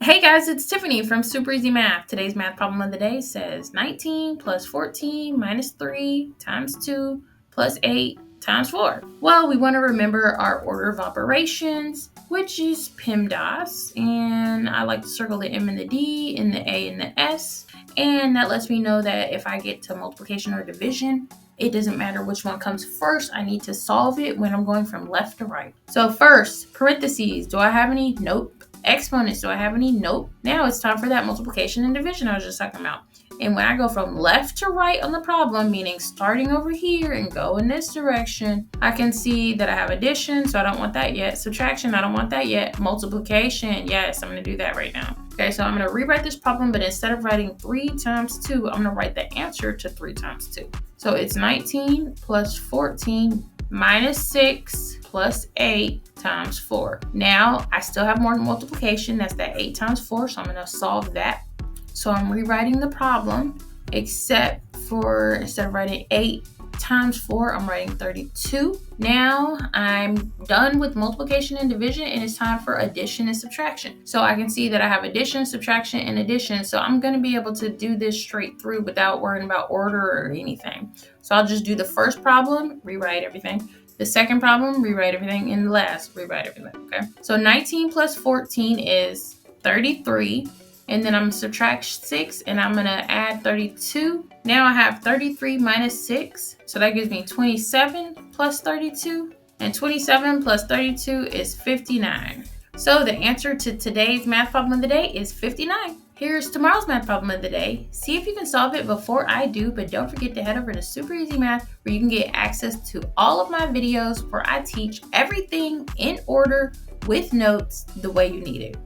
Hey guys, it's Tiffany from Super Easy Math. Today's math problem of the day says 19 plus 14 minus 3 times 2 plus 8 times 4. Well, we want to remember our order of operations, which is PEMDAS, and I like to circle the M and the D and the A and the S, and that lets me know that if I get to multiplication or division, it doesn't matter which one comes first. I need to solve it when I'm going from left to right. So first, parentheses, do I have any? Nope. Exponents, do I have any? Nope. Now it's time for that multiplication and division I was just talking about. And when I go from left to right on the problem, meaning starting over here and go in this direction, I can see that I have addition, so I don't want that yet. Subtraction, I don't want that yet. Multiplication, yes, I'm going to do that right now. Okay, so I'm going to rewrite this problem, but instead of writing 3 times 2, I'm going to write the answer to 3 times 2. So it's 19 plus 14 minus 6 plus 8 times 4. Now, I still have more multiplication. That's that 8 times 4, so I'm going to solve that. So I'm rewriting the problem, except for instead of writing 8 times 4, I'm writing 32. Now, I'm done with multiplication and division, and it's time for addition and subtraction. So I can see that I have addition, subtraction, and addition. So I'm going to be able to do this straight through without worrying about order or anything. So I'll just do the first problem, rewrite everything. The second problem, rewrite everything. And the last, rewrite everything, okay? So 19 plus 14 is 33. And then I'm going to subtract 6, and I'm going to add 32. Now I have 33 minus 6. So that gives me 27 plus 32. And 27 plus 32 is 59. So the answer to today's math problem of the day is 59. Here's tomorrow's math problem of the day. See if you can solve it before I do, but don't forget to head over to Super Easy Math where you can get access to all of my videos where I teach everything in order with notes the way you need it.